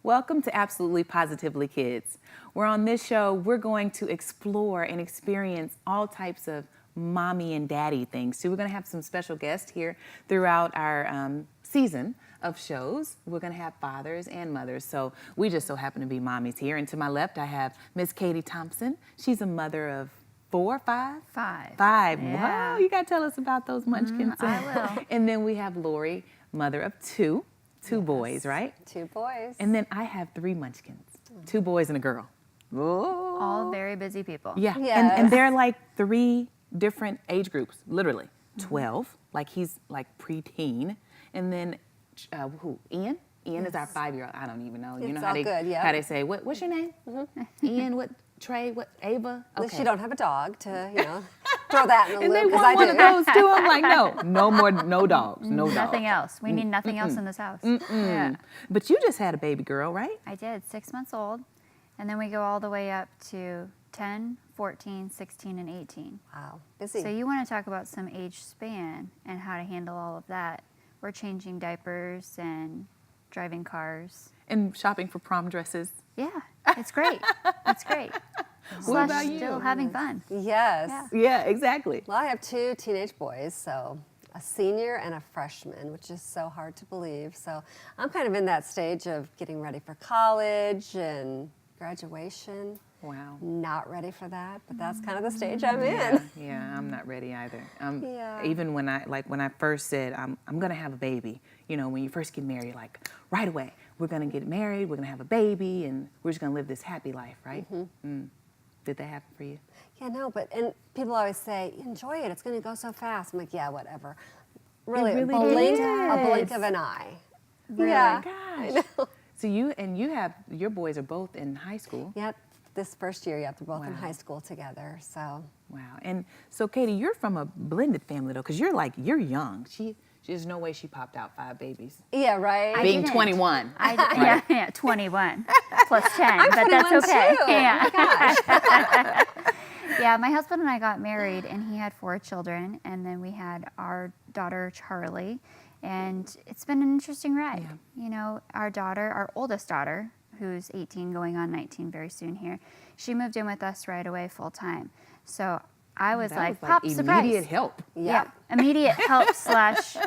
Welcome to Absolutely Positively Kids. Where on this show, we're going to explore and experience all types of mommy and daddy things. So we're going to have some special guests here throughout our season of shows. We're going to have fathers and mothers. So we just so happen to be mommies here. And to my left, I have Miss Katie Thompson. She's a mother of 4, 5? 5. 5. Yeah. Wow, you got to tell us about those munchkins. I will. And then we have Lori, mother of 2 boys, right? 2 boys. And then I have 3 munchkins, 2 boys and a girl. Oh. All very busy people. Yeah, Yes. and they're like 3 different age groups, literally. 12, like he's like preteen, and then Ian? Ian is our 5-year-old. I don't even know. You It's know how all they good, yeah. how they say what's your name? Ian? What? Trey? What? Ava? At least you don't have a dog to, throw that in the And they loop, 'cause want I one do. of those too. I'm like, no dogs, no dogs. Nothing else. We need nothing else in this house. Yeah. But you just had a baby girl, right? I did, 6 months old. And then we go all the way up to 10, 14, 16, and 18. Wow, busy. So you want to talk about some age span and how to handle all of that. We're changing diapers and driving cars. And shopping for prom dresses. Yeah, it's great. It's great. What about Slash you? still having fun. Yes. Yeah. Yeah, exactly. Well, I have 2 teenage boys, so a senior and a freshman, which is so hard to believe. So I'm kind of in that stage of getting ready for college and graduation. Wow. Not ready for that, but that's kind of the stage I'm Yeah, in. yeah, I'm not ready either. Yeah. Even when I first said I'm gonna have a baby, when you first get married, like right away, we're gonna get married, we're gonna have a baby, and we're just gonna live this happy life, right? Did that happen for you? Yeah, no, and people always say, enjoy it, it's going to go so fast. I'm like, yeah, whatever. Really, really a blink does. of an eye. Really? Yeah. Gosh. So your boys are both in high school. Yep, this first year, yep, they're both in Wow. high school together, so. Wow. And so Katie, you're from a blended family though, because you're young. There's no way she popped out 5 babies. Yeah, right? I Being didn't. 21. Yeah, 21 plus 10, I'm but that's 21 okay. too. Yeah. Oh my gosh. Yeah, my husband and I got married, and he had 4 children, and then we had our daughter Charlie, and it's been an interesting ride. Yeah. Our oldest daughter, who's 18, going on 19 very soon here, she moved in with us right away full time. So I was That like, was pop, immediate surprise. help. Yeah, immediate help slash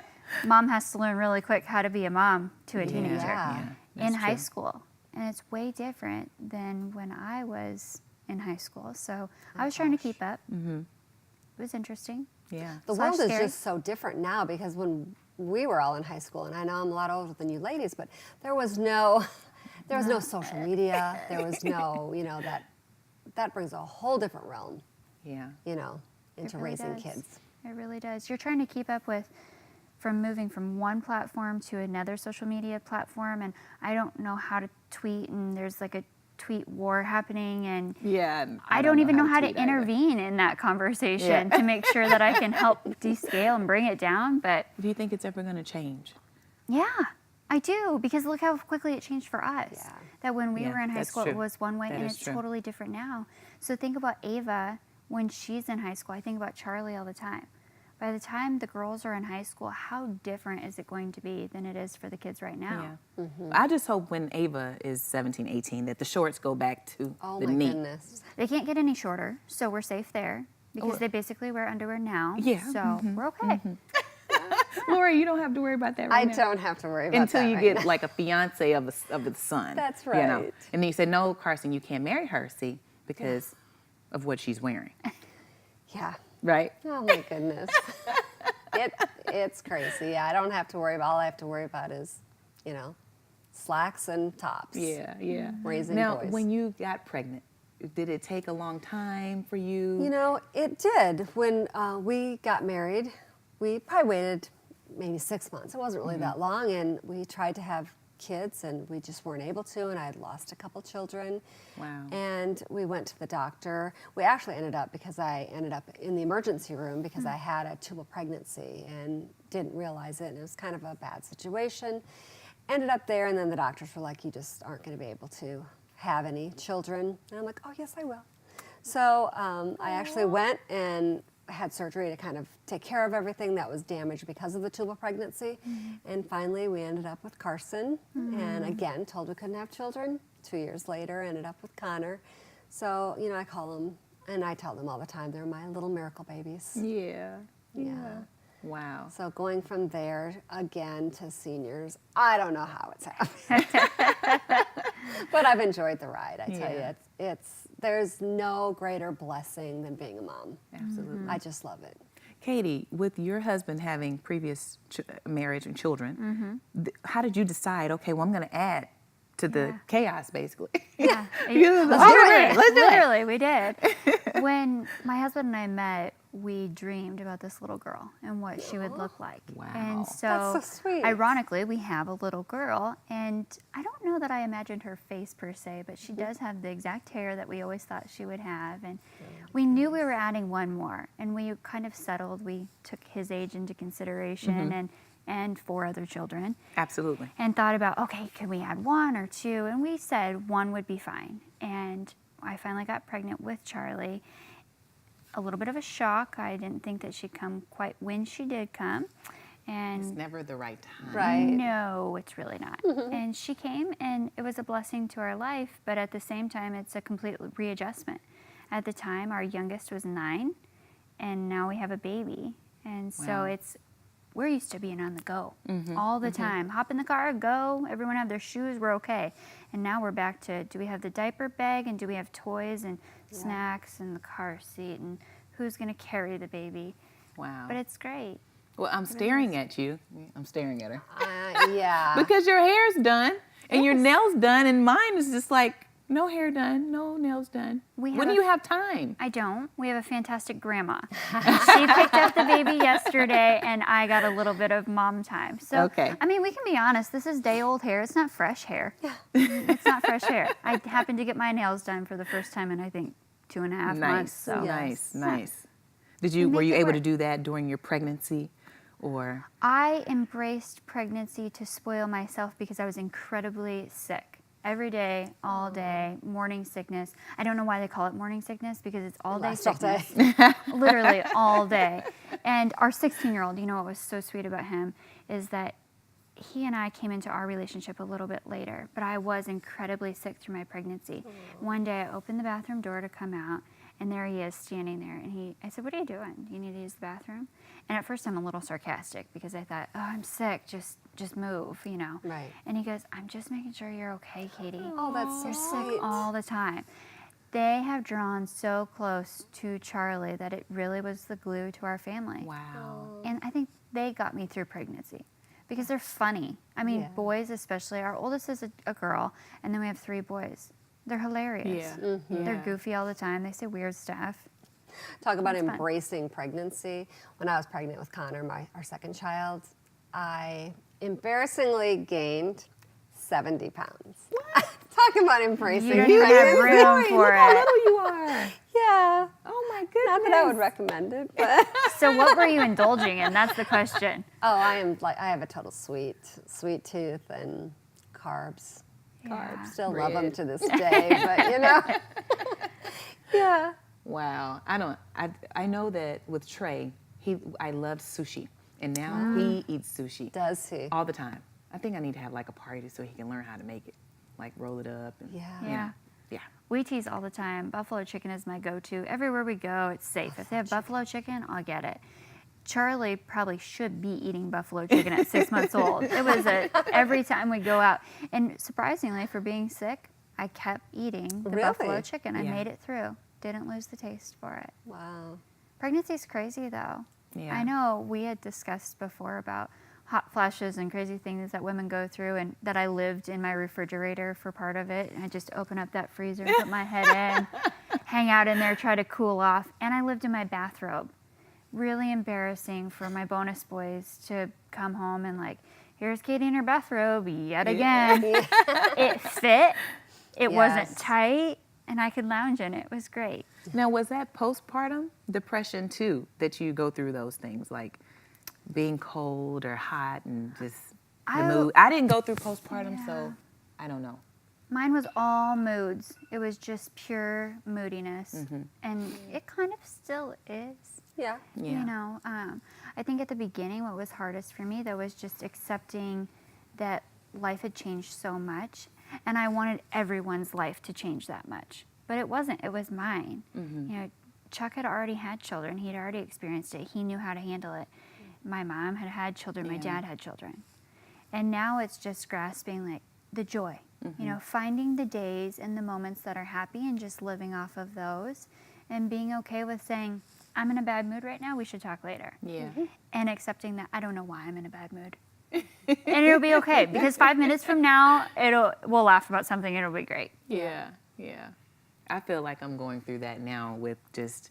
mom has to learn really quick how to be a mom to a teenager Yeah. That's in high true. school. And it's way different than when I was in high school. So I was trying to keep up. It was interesting. Yeah. The Slash world is scary. just so different now because when we were all in high school, and I know I'm a lot older than you ladies, but there was no social media. There was no, that brings a whole different realm, Yeah. into really raising does. kids. It really does. You're trying to keep up with moving from one platform to another social media platform, and I don't know how to tweet, and there's like a tweet war happening, and Yeah. I don't even know how to tweet either. intervene in that conversation Yeah. to make sure that I can help descale and bring it down. But Do you think it's ever going to change? yeah, I do, because look how quickly it changed for us. Yeah. That when we Yeah, were in high that's school, true. it was one way, That and is it's true. totally different now. So think about Ava when she's in high school. I think about Charlie all the time. By the time the girls are in high school, how different is it going to be than it is for the kids right now? Yeah. I just hope when Ava is 17, 18, that the shorts go back to Oh the my knee. goodness. They can't get any shorter, so we're safe there because Oh. they basically wear underwear now. Yeah, So we're okay. Lori, you don't have to worry about that right I now. don't have to worry about Until that you right get now. like a fiance of the son. That's You know? right. And then you say, no, Carson, you can't marry her, see, because of what she's wearing. Yeah. Right? Oh my goodness. It's crazy. Yeah, I don't have to worry about, all I have to worry about is, slacks and tops. Yeah, yeah. Raising Now, boys. when you got pregnant, did it take a long time for you? It did. When we got married, we probably waited maybe 6 months. It wasn't really that long, and we tried to have kids, and we just weren't able to, and I had lost a couple children. Wow. And we went to the doctor. We actually ended up in the emergency room because I had a tubal pregnancy and didn't realize it, and it was kind of a bad situation. Ended up there, and then the doctors were like, you just aren't going to be able to have any children. And I'm like, oh, yes, I will. So I actually went and had surgery to kind of take care of everything that was damaged because of the tubal pregnancy. And finally, we ended up with Carson. And again, told we couldn't have children. 2 years later, ended up with Connor. So, you know, I call them, and I tell them all the time, they're my little miracle babies. Yeah. Yeah. Wow. So going from there again to seniors, I don't know how it's happened. But I've enjoyed the ride, I tell Yeah. you. There's no greater blessing than being a mom. Absolutely. I just love it. Katie, with your husband having previous marriage and children, how did you decide, okay, well, I'm going to add to the chaos, basically? Yeah. Let's do it. Literally, we did. When my husband and I met, we dreamed about this little girl and what she would look like. Wow. And so, That's so sweet. ironically, we have a little girl, and I don't know that I imagined her face per se, but she does have the exact hair that we always thought she would have. And we knew we were adding one more, and we kind of settled. We took his age into consideration and 4 other children. Absolutely. And thought about, okay, can we add 1 or 2? And we said 1 would be fine. And I finally got pregnant with Charlie. A little bit of a shock. I didn't think that she'd come quite when she did come. And It's never the right time. Right. no, it's really not. And she came, and it was a blessing to our life, but at the same time, it's a complete readjustment. At the time, our youngest was 9, and now we have a baby. And so Wow. we're used to being on the go all the time. Hop in the car, go. Everyone have their shoes, we're okay. And now we're back to, do we have the diaper bag, and do we have toys and snacks and the car seat, and who's going to carry the baby? Wow. But it's great. Well, I'm staring at you. I'm staring at her. Yeah. Because your hair's done and your nails done, and mine is just like, no hair done, no nails done. We When have do a- you have time? I don't. We have a fantastic grandma. She picked up the baby yesterday, and I got a little bit of mom time. So, Okay. I mean, we can be honest. This is day-old hair. It's not fresh hair. It's not fresh hair. I happened to get my nails done for the first time in, I think, 2.5 months. So. Nice, Yes. nice. Were make you it able to work. do that during your pregnancy, or? I embraced pregnancy to spoil myself because I was incredibly sick. Every day, all day, morning sickness. I don't know why they call it morning sickness, because it's all day Last all day. sickness. Literally all day. And our 16-year-old, you know what was so sweet about him is that he and I came into our relationship a little bit later, but I was incredibly sick through my pregnancy. One day I opened the bathroom door to come out, and there he is standing there. And I said, "What are you doing? You need to use the bathroom?" And at first I'm a little sarcastic because I thought, "Oh, I'm sick, just move, you know." Right. And he goes, "I'm just making sure you're okay, Katie. Oh, that's so You're sweet. sick all the time." They have drawn so close to Charlie that it really was the glue to our family. Wow. And I think they got me through pregnancy because they're funny. I mean, Yeah. boys especially. Our oldest is a girl, and then we have 3 boys. They're hilarious. Yeah. They're Yeah. goofy all the time. They say weird stuff. Talk about That's fun. embracing pregnancy. When I was pregnant with Connor, our second child, I embarrassingly gained 70 pounds. Talk about embracing You don't even have pregnancy. room for Look how it. little you are. Yeah. Oh my goodness. Not that I would recommend it, but So what were you indulging in? That's the question. I have a total sweet tooth and carbs. Yeah. Still love them Bread. to this day, but you know. Yeah. Wow. I know that with Trey, I loved sushi, and now he eats sushi Does he? all the time. I think I need to have like a party so he can learn how to make it, like roll it up. And, Yeah. you Yeah. know, yeah. We tease all the time. Buffalo chicken is my go-to. Everywhere we go, it's safe. If they have buffalo chicken, I'll get it. Charlie probably should be eating buffalo chicken at 6 months old. It was every time we go out. And surprisingly, for being sick, I kept eating the buffalo Really? chicken. I Yeah. made it through. Didn't lose the taste for it. Wow. Pregnancy's crazy, though. Yeah. I know we had discussed before about hot flashes and crazy things that women go through, and that I lived in my refrigerator for part of it. And I just open up that freezer and put my head in, hang out in there, try to cool off. And I lived in my bathrobe. Really embarrassing for my bonus boys to come home and like, here's Katie in her bathrobe yet again. It fit. It wasn't Yes. tight, and I could lounge in it. It was great. Now, was that postpartum depression too, that you go through those things, like being cold or hot and just the mood? I didn't go through postpartum, so I don't know. Mine was all moods. It was just pure moodiness. And it kind of still is. Yeah. Yeah. You know, I think at the beginning, what was hardest for me, though, was just accepting that life had changed so much, and I wanted everyone's life to change that much. But it wasn't, it was mine. Mm-hmm. You know, Chuck had already had children, he'd already experienced it, he knew how to handle it. My mom had had children, my Yeah. dad had children. And now it's just grasping like the joy, Mm-hmm. you know, finding the days and the moments that are happy and just living off of those and being okay with saying, I'm in a bad mood right now, we should talk later. Yeah. And accepting that I don't know why I'm in a bad mood. And it'll be okay because 5 minutes from now, we'll laugh about something, it'll be great. Yeah. Yeah. I feel like I'm going through that now with just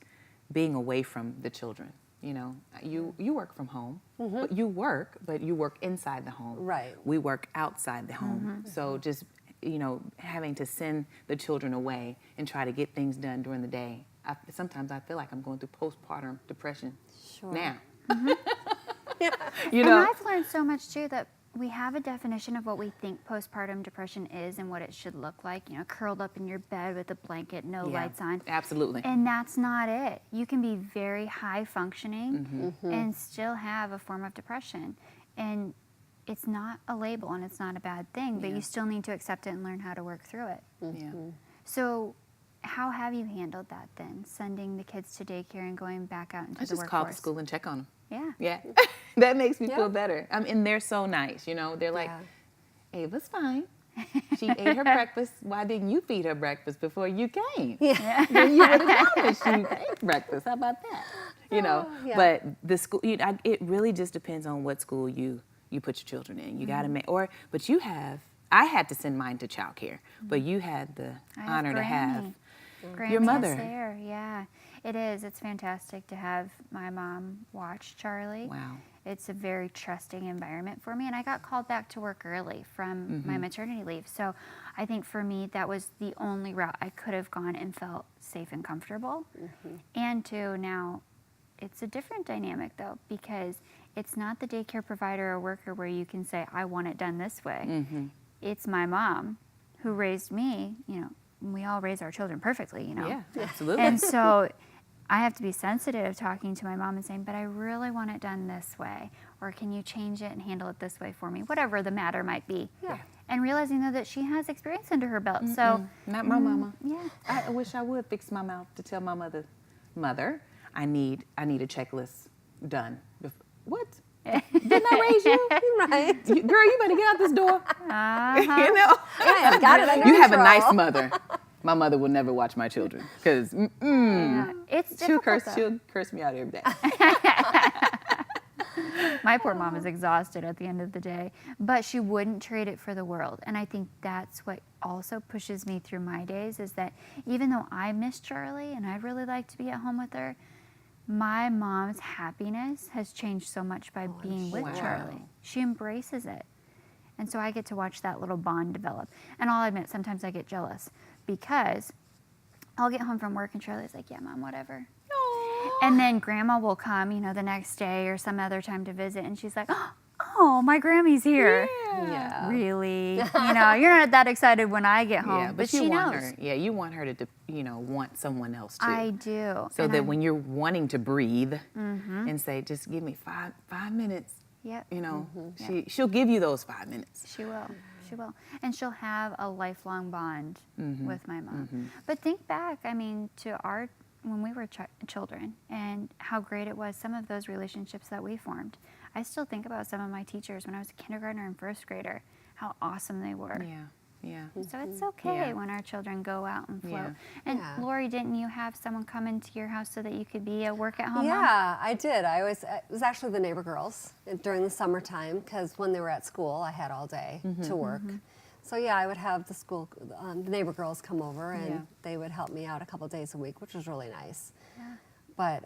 being away from the children. You know, you work from home, but you work inside the home. Right. We work outside the home. So just, you know, having to send the children away and try to get things done during the day. Sometimes I feel like I'm going through postpartum depression Sure. now. Yeah. You And know, I've learned so much too that we have a definition of what we think postpartum depression is and what it should look like. You know, curled up in your bed with a blanket, no Yeah, lights on. absolutely. And that's not it. You can be very high functioning Mm-hmm. and still have a form of depression. And it's not a label and it's not a bad thing, but Yeah. you still need to accept it and learn how to work through it. Yeah. So how have you handled that then? Sending the kids to daycare and going back out into I the just workforce? call the school and check on them. Yeah. Yeah. That makes me Yeah. feel better. And they're so nice, you know. They're like, Yeah. Ava's fine. She ate her breakfast. Why didn't you feed her breakfast before you came? Yeah. Then you would have known that she ate breakfast. How about that? You know, yeah. but the school, it really just depends on what school you put your children in. You got to make, but I had to send mine to childcare, but you had the I have honor to have Granny. Grandma's your mother. there, yeah. It is. It's fantastic to have my mom watch Charlie. Wow. It's a very trusting environment for me. And I got called back to work early from Mm-hmm. my maternity leave. So I think for me, that was the only route I could have gone and felt safe and comfortable. Mm-hmm. And now it's a different dynamic though, because it's not the daycare provider or worker where you can say, I want it done this way. Mm-hmm. It's my mom who raised me, you know, we all raise our children perfectly, you know. Yeah, absolutely. And so I have to be sensitive talking to my mom and saying, but I really want it done this way. Or can you change it and handle it this way for me? Whatever the matter might be. Yeah. And realizing though that she has experience under her belt. So Not my mama. yeah. I wish I would fix my mouth to tell my mother, I need a checklist done. What? Didn't I raise you? Right. Girl, you better get out this door. Uh-huh. You know? Yeah, got it under You have a control. nice mother. My mother will never watch my children because Yeah. It's she'll difficult, though. she'll curse me out every day. My poor mom is exhausted at the end of the day, but she wouldn't trade it for the world. And I think that's what also pushes me through my days is that even though I miss Charlie and I'd really like to be at home with her, my mom's happiness has changed so much by being with wow. Charlie. She embraces it. And so I get to watch that little bond develop. And I'll admit, sometimes I get jealous because I'll get home from work and Charlie's like, yeah, Mom, whatever. And then Grandma will come, you know, the next day or some other time to visit, and she's like, oh, my Grammy's here. Yeah. Really? You know, you're not that excited when I get home, Yeah, but you she want knows. her. Yeah, you want her to, want someone else too. I do. So And that I'm- when you're wanting to breathe and say, just give me five minutes, Yep. she'll give you those 5 minutes. She will. She will. And she'll have a lifelong bond Mm-hmm. with my mom. But think back, I mean, to when we were children and how great it was, some of those relationships that we formed. I still think about some of my teachers when I was a kindergartner and first grader, how awesome they were. Yeah. So it's okay Yeah. when our children go out and float. Yeah. And Yeah. Lori, didn't you have someone come into your house so that you could be a work at home mom? Yeah, I did. It was actually the neighbor girls during the summertime because when they were at school, I had all day to work. So yeah, I would have the neighbor girls come over and Yeah. they would help me out a couple days a week, which was really nice. Yeah. But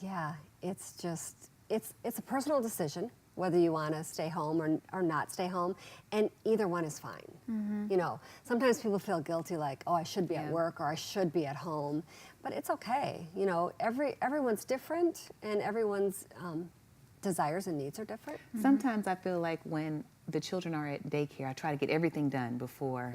yeah, it's just it's a personal decision whether you want to stay home or not stay home, and either one is fine. You know, sometimes people feel guilty like, oh, I should be at Yeah. work or I should be at home, but it's okay. You know, everyone's different and everyone's desires and needs are different. Sometimes I feel like when the children are at daycare, I try to get everything done before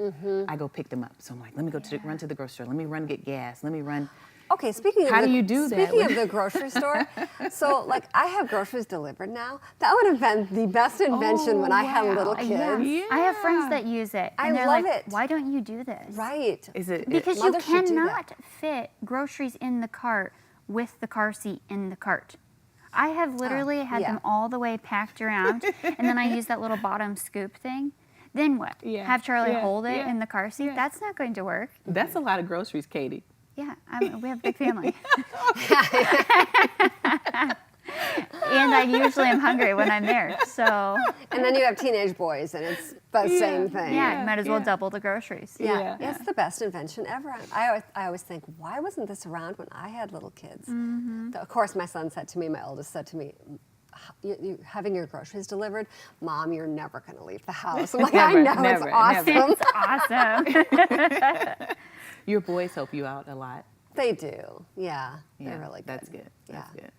I go pick them up. So I'm like, let me run to the grocery store. Let me run get gas. Let me run, Okay, speaking of How the, do you do that? speaking of the grocery store, so like I have groceries delivered now. That would have been the best invention when I had little kids. Yeah. I have friends that use it. I And they're love like, it. why don't you do this? Right. Is it Because you Mothers should do that. cannot fit groceries in the cart with the car seat in the cart. I have literally had yeah. them all the way packed around, and then I use that little bottom scoop thing. Then what? Yeah. Have Charlie Yeah. hold it Yeah. in the car seat? Yeah. That's not going to work. That's a lot of groceries, Katie. Yeah, we have a big family. And I usually am hungry when I'm there. So, And then you have teenage boys, and it's the same thing. yeah, might as well yeah. double the groceries. Yeah, Yeah. it's the best invention ever. I always think, why wasn't this around when I had little kids? Of course, my son said to me, my oldest said to me, you having your groceries delivered, Mom, you're never going to leave the house. I'm like, Never, I know, never, it's awesome. It's awesome. Your boys help you out a lot. They do, yeah. Yeah, They're really good. That's good. That's Yeah. good.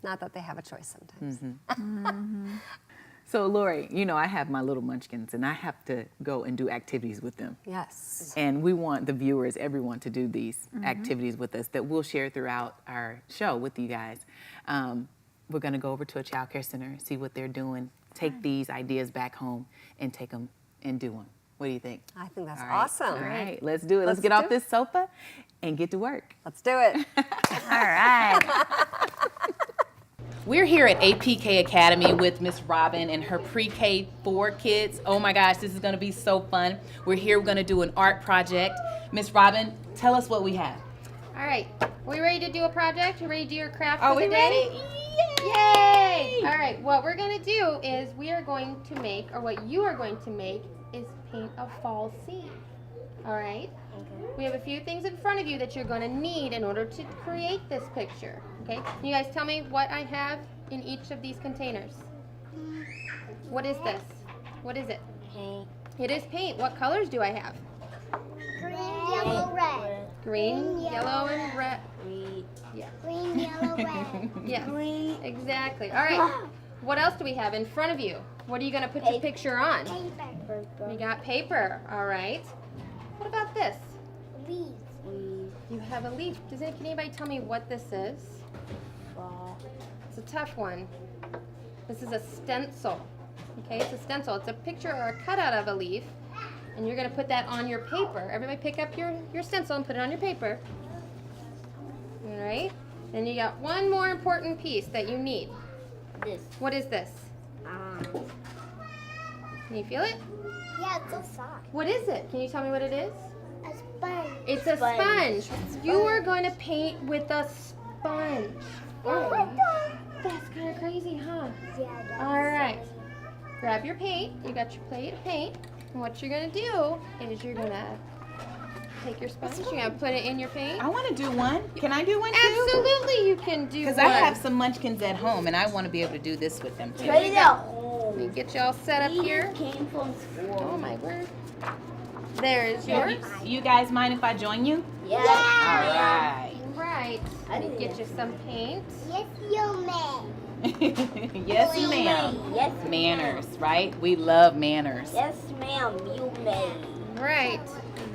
Not that they have a choice sometimes. So, Lori, you know, I have my little munchkins, and I have to go and do activities with them. Yes. And we want the viewers, everyone, to do these activities with us that we'll share throughout our show with you guys. We're going to go over to a child care center, see what they're doing, take these ideas back home, and take them and do them. What do you think? I think that's All right. awesome. All right, let's do it. Let's Let's get do off it. this sofa and get to work. Let's do it. All right. We're here at APK Academy with Miss Robin and her pre-K 4 kids. Oh my gosh, this is gonna be so fun. We're here, we're gonna do an art project. Miss Robin, tell us what we have. All right, we ready to do a project? You ready to do your craft Are for we the day? ready? Yay! All right, what we're gonna do is we are going to make, or what you are going to make, is paint a fall scene. All right? Okay. We have a few things in front of you that you're gonna need in order to create this picture. Okay? Can you guys tell me what I have in each of these containers? What is this? What is it? Paint. It is paint. What colors do I have? Green, yellow, red. Green, yellow, and red. Green, Yeah. green, yellow, red. Yeah. Green, Exactly. All right. What else do we have in front of you? What are you going to put your picture on? paper. We got paper. All right. What about this? Leaves. You have a leaf. Can anybody tell me what this is? It's a tough one. This is a stencil. Okay, it's a stencil. It's a picture or a cutout of a leaf. And you're going to put that on your paper. Everybody pick up your stencil and put it on your paper. All right. Then you got one more important piece that you need. This. What is this? Can you feel it? Yeah, it's a sock. What is it? Can you tell me what it is? A sponge. It's a sponge. You are going to paint with a sponge. Oh my God. That's kind of crazy, huh? Yeah, that's All right. Grab your paint. You got your plate of paint. And what you're going to do is you're going to take your sponge. You're going to put it in your paint. I want to do one. Can I do one too? Absolutely, you can do one. Because I have some munchkins at home, and I want to be able to do this with them too. Straight up. Let me get you all set up here. Came from school. Oh, my word. There's yours. You guys mind if I join you? Yeah. All right. Right. Let me get you some paint. Yes, you may. Yes, ma'am. Yes, Manners, right? We love manners. Yes, ma'am. You may. Right.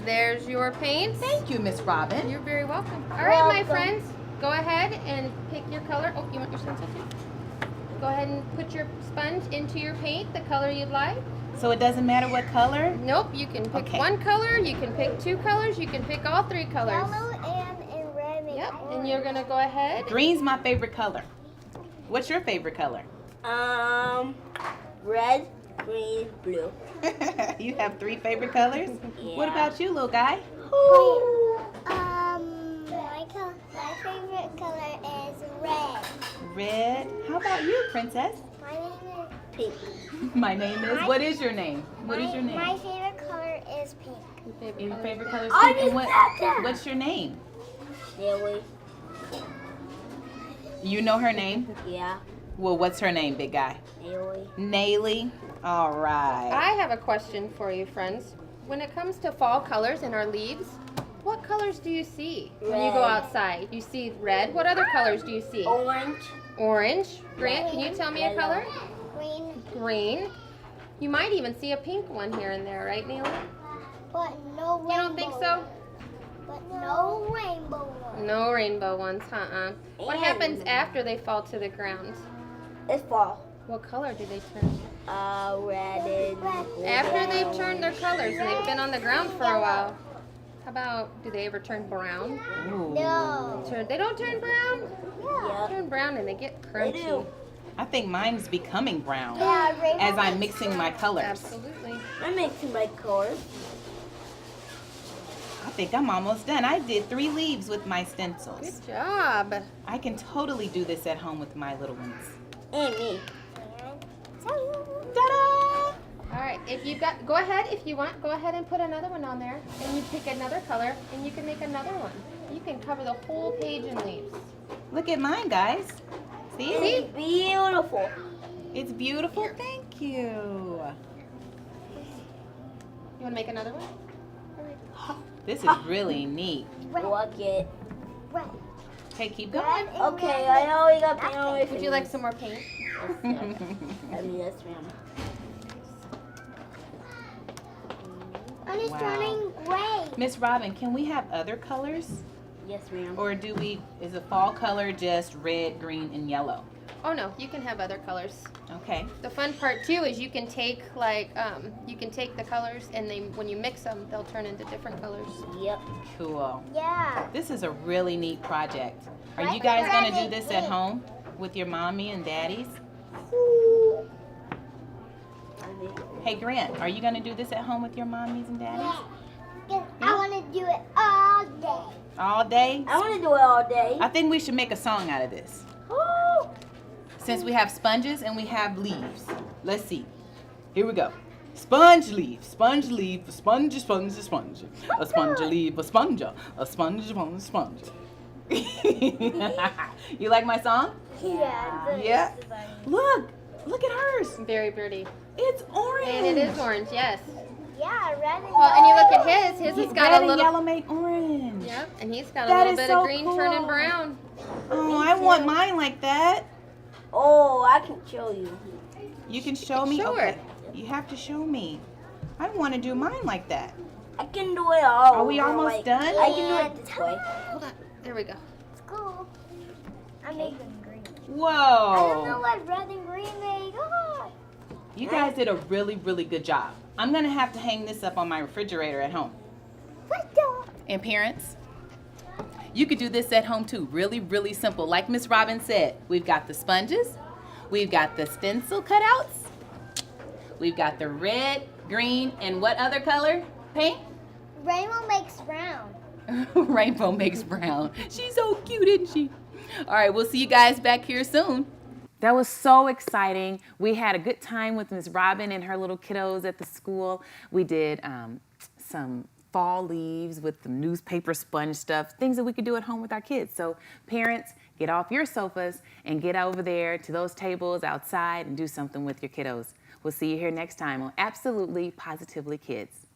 There's your paint. Thank you, Miss Robin. You're very welcome. All right, my Welcome. friends, go ahead and pick your color. Oh, you want your stencil too? Go ahead and put your sponge into your paint, the color you'd like. So it doesn't matter what color? Nope, you can pick Okay. one color, you can pick two colors, you can pick all three colors. Yellow and red make Yep, orange. and you're gonna go ahead. Green's my favorite color. What's your favorite color? Red, green, blue. You have 3 favorite colors? What about you, little guy? My favorite color is red. Red. How about you, princess? My name is pink. My name is. What is your name? What is your My name? favorite color is pink. Your favorite color is I pink. And just said that. what's your name? Really? You know her name? Yeah. Well, what's her name, big guy? Really? Naylee. All right. I have a question for you, friends. When it comes to fall colors in our leaves, what colors do you see when you go Red. outside? You see red. What other colors do you see? Orange. Orange. Grant, can you tell me a color? Green. Green. You might even see a pink one here and there, right, Neely? But no rainbow. You don't think so? But no rainbow ones. No rainbow ones, What And- happens after they fall to the ground? It's fall. What color do they turn? Red and After they've turned their colors and they've been on the ground for a while. How about, do they ever turn brown? Ooh. No. They don't turn brown? Yep. Turn brown and they get They crunchy. do. I think mine's becoming brown Yeah, rainbow as I'm makes mixing my colors. Absolutely. I'm mixing my colors. I think I'm almost done. I did 3 leaves with my stencils. Good job. I can totally do this at home with my little ones. And me. Ta-da! All right, if you've got, go ahead if you want, go ahead and put another one on there, and you pick another color, and you can make another one. You can cover the whole page in leaves. Look at mine, guys. See? It's beautiful. It's beautiful. Thank you. You want to make another one? This is really neat. Look it. Red. Okay, keep going. Red and Okay, red. I know we got paint on my Would you like some more paint? I mean, yes, ma'am. And it's Wow. turning gray. Miss Robin, can we have other colors? Yes, ma'am. Or is the fall color just red, green, and yellow? Oh no, you can have other colors. Okay. The fun part too is you can take you can take the colors and when you mix them, they'll turn into different colors. Yep. Cool. Yeah. This is a really neat project. Are you Right. guys going to do Right. this at home with your mommy and daddies? Hey, Grant, are you going to do this at home with your mommies and daddies? Yeah. 'Cause I want to do it all day. All day? I want to do it all day. I think we should make a song out of this. Woo! Since we have sponges and we have leaves. Let's see. Here we go. Sponge leaf, sponge leaf, sponge, sponge, sponge. A sponge leaf, a sponge, a sponge, sponge, sponge. You like my song? Yeah. Yeah. Look at hers. Very pretty. It's orange. And it is orange, yes. Yeah, red and Well, and you look at his. His has got Red a and little. yellow make orange. Yep, and he's got a That little is bit so of green turning cool. brown. Oh, I want mine like that. Oh, I can show you. You can show me. Show her. Okay. You have to show me. I want to do mine like that. I can do it all. Are we almost like, done? I can do it this way. Hold on. There we go. It's cool. I'm making green. Whoa. I don't know what red and green make. Oh. You guys did a really, really good job. I'm going to have to hang this up on my refrigerator at home. What the? And parents, you could do this at home too. Really, really simple. Like Miss Robin said, we've got the sponges, we've got the stencil cutouts, we've got the red, green, and what other color paint? Rainbow makes brown. Rainbow makes brown. She's so cute, isn't she? All right, we'll see you guys back here soon. That was so exciting. We had a good time with Miss Robin and her little kiddos at the school. We did some fall leaves with the newspaper sponge stuff, things that we could do at home with our kids. So parents, get off your sofas and get over there to those tables outside and do something with your kiddos. We'll see you here next time on Absolutely Positively Kids.